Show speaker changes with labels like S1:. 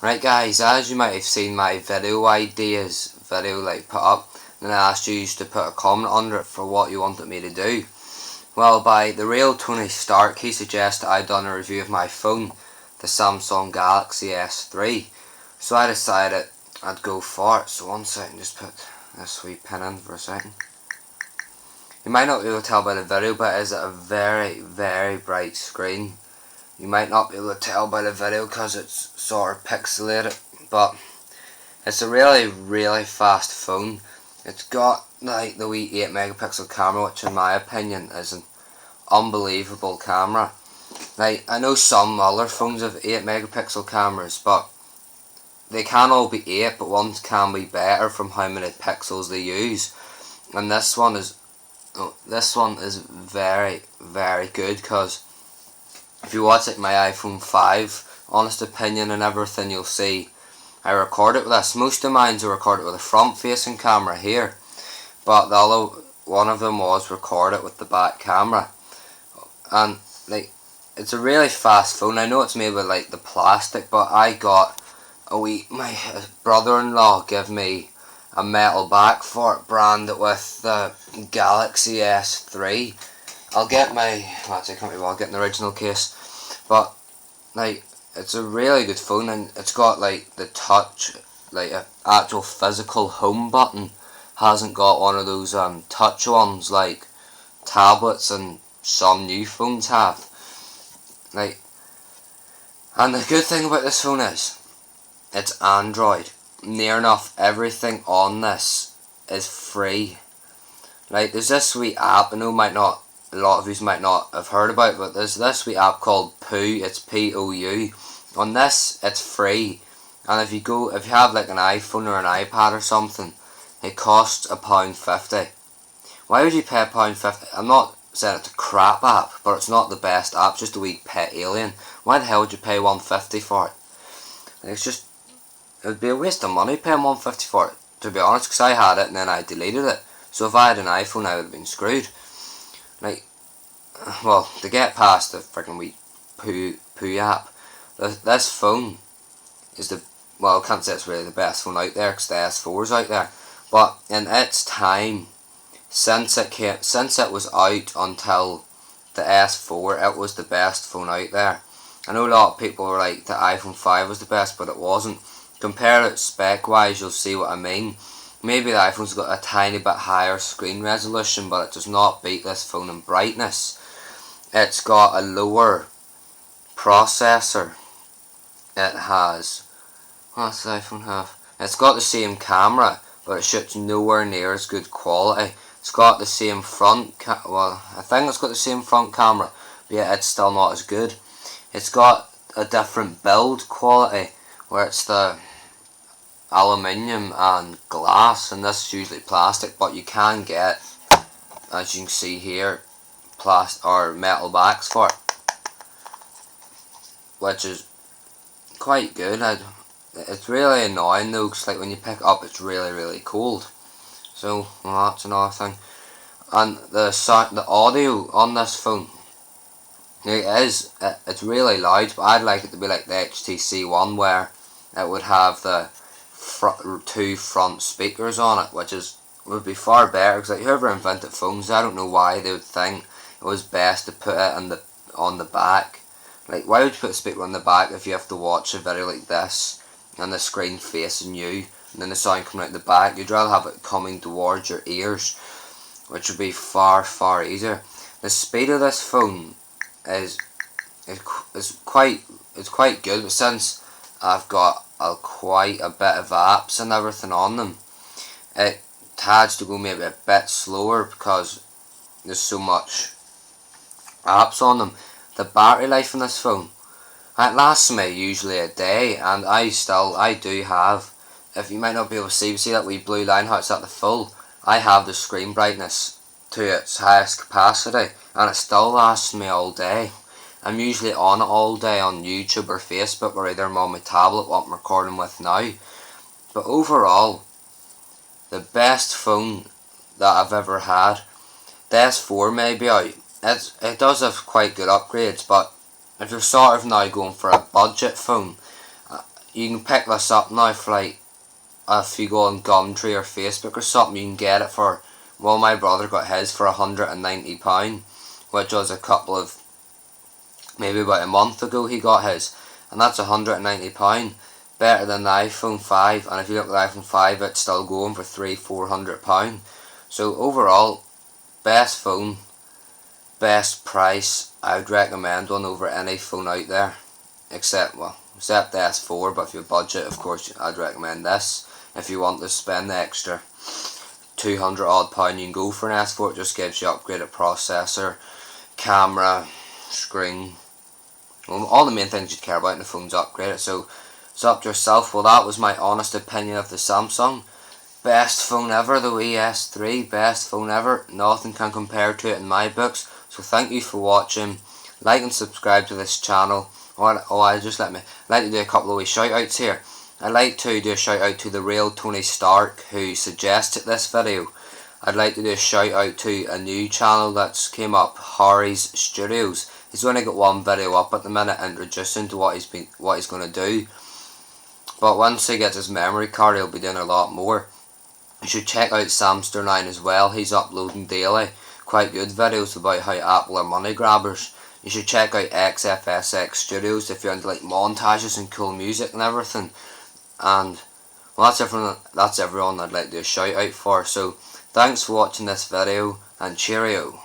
S1: Right guys, as you might have seen my video ideas video put up, and I asked you to put a comment under it for what you wanted me to do. Well, by the real Tony Stark, he suggested I done a review of my phone, the Samsung Galaxy S3. So I decided I'd go for it. So one second, just put this wee pin in for a second. You might not be able to tell by the video, but it is a very, very bright screen. You might not be able to tell by the video because it's sort of pixelated, but it's a really, really fast phone. It's got like the wee 8 megapixel camera, which in my opinion is an unbelievable camera. Like, I know some other phones have 8 megapixel cameras, but they can all be 8, but one can be better from how many pixels they use. And this one is very, very good, because if you watch my iPhone 5 honest opinion and everything, you'll see I recorded with this. Most of mine are recorded with a front facing camera here, but the other one of them was recorded with the back camera. And like, it's a really fast phone. I know it's made with like the plastic, but I got my brother-in-law gave me a metal back for it, branded with the Galaxy S3. I'll get I'll get an original case, but like, it's a really good phone, and it's got like the touch, like a actual physical home button. Hasn't got one of those touch ones like tablets and some new phones have. Like, and the good thing about this phone is it's Android. Near enough everything on this is free. Like, there's this wee app, I know a lot of you might not have heard about it, but there's this wee app called Pou. It's Pou. On this, it's free, and if you have like an iPhone or an iPad or something, it costs £1.50. Why would you pay £1.50? I'm not saying it's a crap app, but it's not the best app. It's just a wee pet alien. Why the hell would you pay £1.50 for it? It would be a waste of money paying £1.50 for it, to be honest, because I had it and then I deleted it. So if I had an iPhone, I would have been screwed. Like, well, to get past the freaking wee Pou app, this phone is I can't say it's really the best phone out there, because the S4 is out there, but in its time, since it was out until the S4, it was the best phone out there. I know a lot of people were like the iPhone 5 was the best, but it wasn't. Compare it spec wise, you'll see what I mean. Maybe the iPhone's got a tiny bit higher screen resolution, but it does not beat this phone in brightness. It's got a lower processor. It has, what's the iPhone have? It's got the same camera, but it shoots nowhere near as good quality. It's got the same I think it's got the same front camera, but yet it's still not as good. It's got a different build quality, where it's the aluminium and glass, and this is usually plastic, but you can get, as you can see here, metal backs for it, which is quite good. It's really annoying though, because like when you pick it up, it's really, really cold. So well, that's another thing. And the audio on this phone, it's really loud, but I'd like it to be like the HTC One, where it would have the two front speakers on it, which would be far better, because like whoever invented phones, I don't know why they would think it was best to put it on the back. Like, why would you put a speaker on the back if you have to watch a video like this and the screen facing you and then the sound coming out the back? You'd rather have it coming towards your ears, which would be far, far easier. The speed of this phone is quite good, but since I've got quite a bit of apps and everything on them, it has to go maybe a bit slower because there's so much apps on them. The battery life on this phone, it lasts me usually a day, and I do have, if you might not be able to see that wee blue line, how it's at the full, I have the screen brightness to its highest capacity, and it still lasts me all day. I'm usually on it all day on YouTube or Facebook, or either I'm on my tablet, what I'm recording with now. But overall, the best phone that I've ever had. The S4 may be out. It does have quite good upgrades, but if you're sort of now going for a budget phone, you can pick this up now for like, if you go on Gumtree or Facebook or something, you can get it for, well, my brother got his for £190, which was a couple of, maybe about a month ago he got his, and that's £190, better than the iPhone 5, and if you look at the iPhone 5, it's still going for £300-400. So overall, best phone, best price. I would recommend one over any phone out there, except the S4, but if you budget, of course, I'd recommend this. If you want to spend the extra £200 odd, you can go for an S4. It just gives you upgraded processor, camera, screen, all the main things you'd care about in the phone's upgraded. So it's up to yourself. Well, that was my honest opinion of the Samsung. Best phone ever, the Wii S3, best phone ever. Nothing can compare to it in my books. So thank you for watching. Like and subscribe to this channel. I'd like to do a couple of wee shout outs here. I'd like to do a shout out to the real Tony Stark, who suggested this video. I'd like to do a shout out to a new channel that's came up, Harry's Studios. He's only got one video up at the minute introducing to what he's going to do. But once he gets his memory card, he'll be doing a lot more. You should check out Samster9 as well. He's uploading daily quite good videos about how Apple are money grabbers. You should check out XFSX Studios if you're into like montages and cool music and everything. And well, that's everyone I'd like to do a shout out for. So thanks for watching this video, and cheerio.